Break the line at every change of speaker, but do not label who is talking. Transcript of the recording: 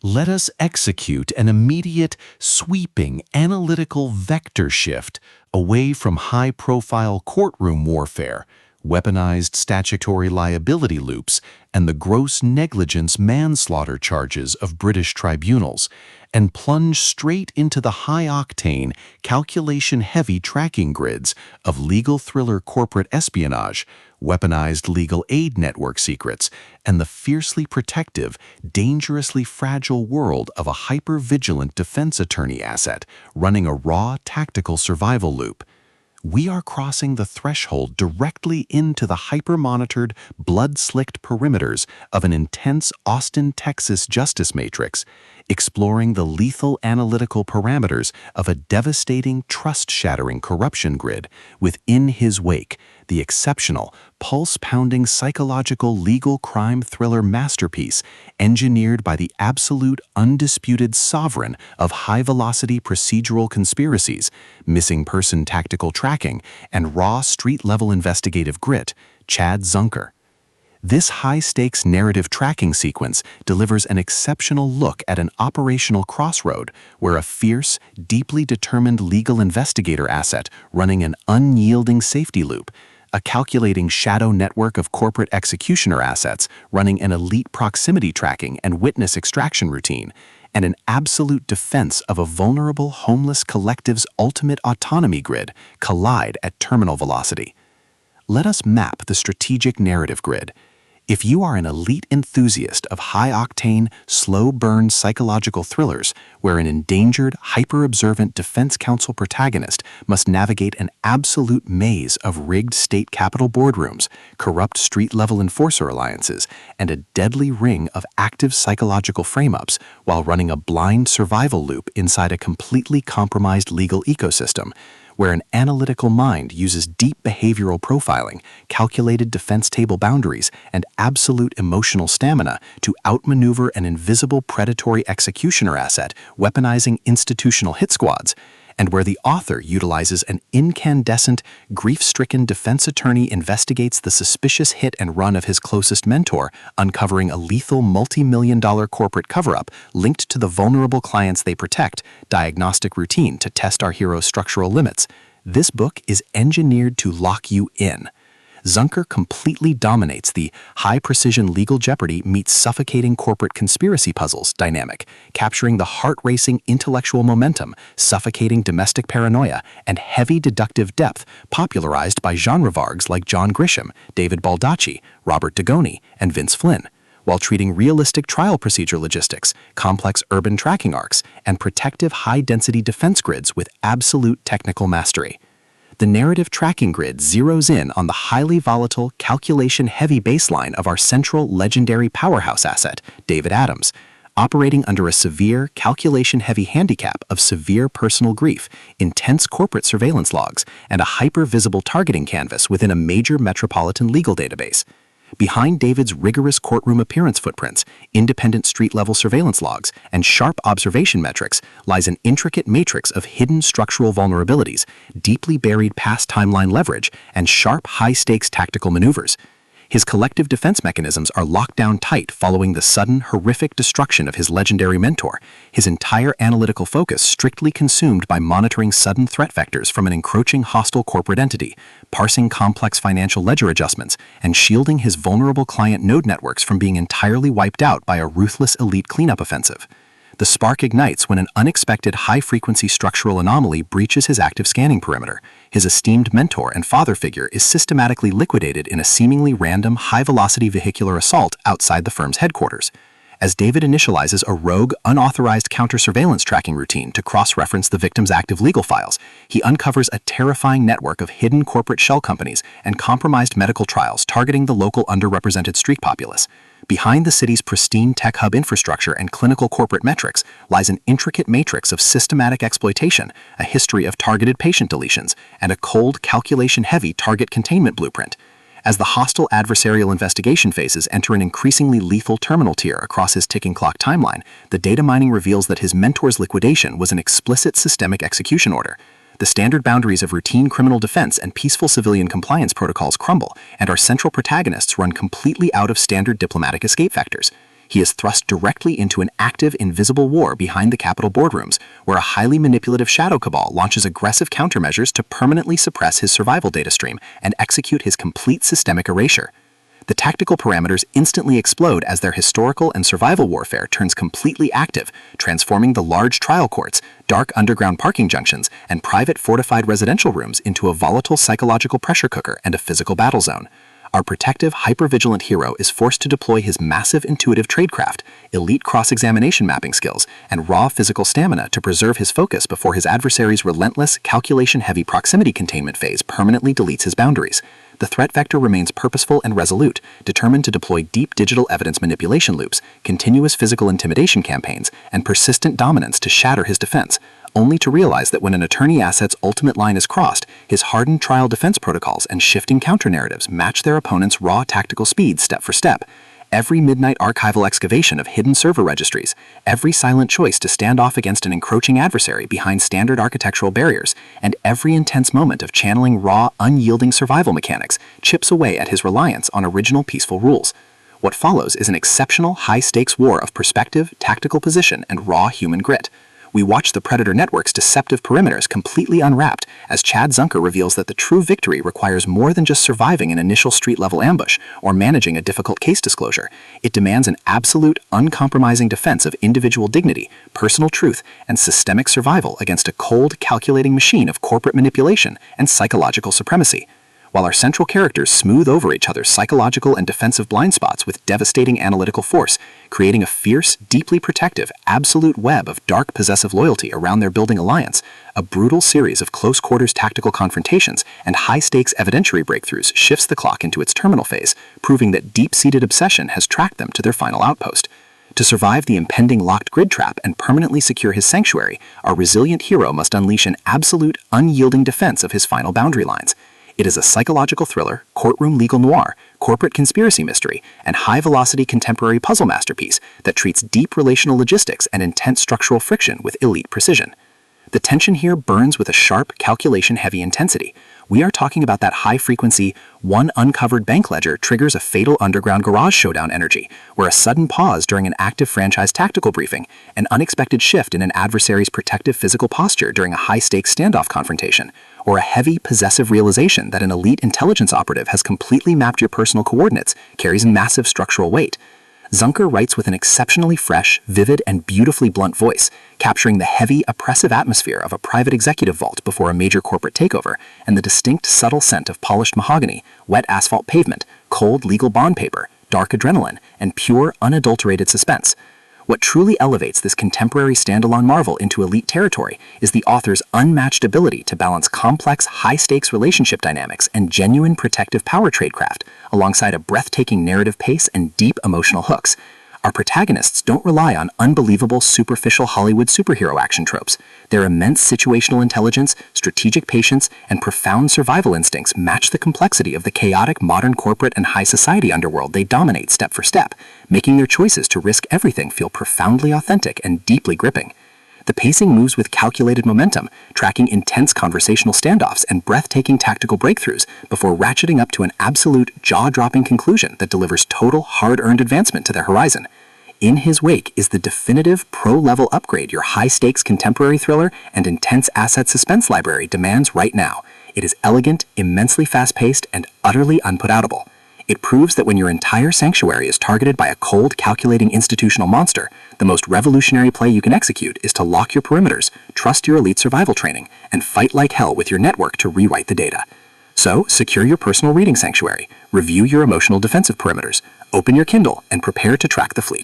Let us execute an immediate, sweeping, analytical vector shift away from high-profile courtroom warfare, weaponized statutory liability loops, and the gross negligence manslaughter charges of British tribunals, and plunge straight into the high-octane, calculation-heavy tracking grids of legal thriller corporate espionage, weaponized legal aid network secrets, and the fiercely protective, dangerously fragile world of a hyper-vigilant defense attorney asset running a raw tactical survival loop. We are crossing the threshold directly into the hyper-monitored, blood-slicked perimeters of an intense Austin, Texas justice matrix, exploring the lethal analytical parameters of a devastating, trust-shattering corruption grid within his wake, the exceptional, pulse-pounding psychological legal crime thriller masterpiece engineered by the absolute, undisputed sovereign of high-velocity procedural conspiracies, missing person tactical tracking, and raw street-level investigative grit, Chad Zunker. This high-stakes narrative tracking sequence delivers an exceptional look at an operational crossroad where a fierce, deeply determined legal investigator asset running an unyielding safety loop, a calculating shadow network of corporate executioner assets running an elite proximity tracking and witness extraction routine, and an absolute defense of a vulnerable homeless collective's ultimate autonomy grid collide at terminal velocity. Let us map the strategic narrative grid. If you are an elite enthusiast of high-octane, slow-burn psychological thrillers where an endangered, hyper-observant defense counsel protagonist must navigate an absolute maze of rigged state capitol boardrooms, corrupt street-level enforcer alliances, and a deadly ring of active psychological frame-ups while running a blind survival loop inside a completely compromised legal ecosystem, where an analytical mind uses deep behavioral profiling, calculated defense table boundaries, and absolute emotional stamina to outmaneuver an invisible predatory executioner asset weaponizing institutional hit squads, and where the author utilizes an incandescent, grief-stricken defense attorney investigates the suspicious hit and run of his closest mentor, uncovering a lethal multi-million-dollar corporate cover-up linked to the vulnerable clients they protect, diagnostic routine to test our hero's structural limits. This book is engineered to lock you in. Zunker completely dominates the high-precision legal jeopardy meets suffocating corporate conspiracy puzzles dynamic, capturing the heart-racing intellectual momentum, suffocating domestic paranoia, and heavy deductive depth popularized by genre vargs like John Grisham, David Baldacci, Robert Dugoni, and Vince Flynn, while treating realistic trial procedure logistics, complex urban tracking arcs, and protective high-density defense grids with absolute technical mastery. The narrative tracking grid zeroes in on the highly volatile, calculation-heavy baseline of our central legendary powerhouse asset, David Adams, operating under a severe, calculation-heavy handicap of severe personal grief, intense corporate surveillance logs, and a hyper-visible targeting canvas within a major metropolitan legal database. Behind David's rigorous courtroom appearance footprints, independent street-level surveillance logs, and sharp observation metrics lies an intricate matrix of hidden structural vulnerabilities, deeply buried past timeline leverage, and sharp, high-stakes tactical maneuvers. His collective defense mechanisms are locked down tight following the sudden, horrific destruction of his legendary mentor, his entire analytical focus strictly consumed by monitoring sudden threat vectors from an encroaching hostile corporate entity, parsing complex financial ledger adjustments, and shielding his vulnerable client node networks from being entirely wiped out by a ruthless elite cleanup offensive. The spark ignites when an unexpected high-frequency structural anomaly breaches his active scanning perimeter. His esteemed mentor and father figure is systematically liquidated in a seemingly random, high-velocity vehicular assault outside the firm's headquarters. As David initializes a rogue, unauthorized counter-surveillance tracking routine to cross-reference the victim's active legal files, he uncovers a terrifying network of hidden corporate shell companies and compromised medical trials targeting the local underrepresented street populace. Behind the city's pristine tech hub infrastructure and clinical corporate metrics lies an intricate matrix of systematic exploitation, a history of targeted patient deletions, and a cold, calculation-heavy target containment blueprint. As the hostile adversarial investigation phases enter an increasingly lethal terminal tier across his ticking clock timeline, the data mining reveals that his mentor's liquidation was an explicit systemic execution order. The standard boundaries of routine criminal defense and peaceful civilian compliance protocols crumble, and our central protagonists run completely out of standard diplomatic escape vectors.
He is thrust directly into an active, invisible war behind the Capitol boardrooms, where a highly manipulative shadow cabal launches aggressive countermeasures to permanently suppress his survival data stream and execute his complete systemic erasure. The tactical parameters instantly explode as their historical and survival warfare turns completely active, transforming the large trial courts, dark underground parking junctions, and private fortified residential rooms into a volatile psychological pressure cooker and a physical battle zone. Our protective, hyper-vigilant hero is forced to deploy his massive intuitive tradecraft, elite cross-examination mapping skills, and raw physical stamina to preserve his focus before his adversary's relentless, calculation-heavy proximity containment phase permanently deletes his boundaries. The threat vector remains purposeful and resolute, determined to deploy deep digital evidence manipulation loops, continuous physical intimidation campaigns, and persistent dominance to shatter his defense, only to realize that when an attorney asset's ultimate line is crossed, his hardened trial defense protocols and shifting counter-narratives match their opponent's raw tactical speed step for step. Every midnight archival excavation of hidden server registries, every silent choice to stand off against an encroaching adversary behind standard architectural barriers, and every intense moment of channeling raw, unyielding survival mechanics chips away at his reliance on original peaceful rules. What follows is an exceptional, high-stakes war of perspective, tactical position, and raw human grit. We watch the Predator Network's deceptive perimeters completely unwrapped as Chad Zunker reveals that the true victory requires more than just surviving an initial street-level ambush or managing a difficult case disclosure. It demands an absolute, uncompromising defense of individual dignity, personal truth, and systemic survival against a cold, calculating machine of corporate manipulation and psychological supremacy. While our central characters smooth over each other's psychological and defensive blind spots with devastating analytical force, creating a fierce, deeply protective, absolute web of dark possessive loyalty around their building alliance, a brutal series of close-quarters tactical confrontations and high-stakes evidentiary breakthroughs shifts the clock into its terminal phase, proving that deep-seated obsession has tracked them to their final outpost. To survive the impending locked grid trap and permanently secure his sanctuary, our resilient hero must unleash an absolute, unyielding defense of his final boundary lines. It is a psychological thriller, courtroom legal noir, corporate conspiracy mystery, and high-velocity contemporary puzzle masterpiece that treats deep relational logistics and intense structural friction with elite precision. The tension here burns with a sharp, calculation-heavy intensity. We are talking about that high-frequency, one uncovered bank ledger triggers a fatal underground garage showdown energy, where a sudden pause during an active franchise tactical briefing, an unexpected shift in an adversary's protective physical posture during a high-stakes standoff confrontation, or a heavy, possessive realization that an elite intelligence operative has completely mapped your personal coordinates carries massive structural weight. Zunker writes with an exceptionally fresh, vivid, and beautifully blunt voice, capturing the heavy, oppressive atmosphere of a private executive vault before a major corporate takeover, and the distinct, subtle scent of polished mahogany, wet asphalt pavement, cold legal bond paper, dark adrenaline, and pure, unadulterated suspense. What truly elevates this contemporary standalone marvel into elite territory is the author's unmatched ability to balance complex, high-stakes relationship dynamics and genuine protective power tradecraft, alongside a breathtaking narrative pace and deep emotional hooks. Our protagonists don't rely on unbelievable, superficial Hollywood superhero action tropes. Their immense situational intelligence, strategic patience, and profound survival instincts match the complexity of the chaotic modern corporate and high society underworld they dominate step for step, making their choices to risk everything feel profoundly authentic and deeply gripping. The pacing moves with calculated momentum, tracking intense conversational standoffs and breathtaking tactical breakthroughs before ratcheting up to an absolute, jaw-dropping conclusion that delivers total, hard-earned advancement to their horizon. In his wake is the definitive pro-level upgrade your high-stakes contemporary thriller and intense asset suspense library demands right now. It is elegant, immensely fast-paced, and utterly unput-outable. It proves that when your entire sanctuary is targeted by a cold, calculating institutional monster, the most revolutionary play you can execute is to lock your perimeters, trust your elite survival training, and fight like hell with your network to rewrite the data. So, secure your personal reading sanctuary, review your emotional defensive perimeters, open your Kindle, and prepare to track the fleet.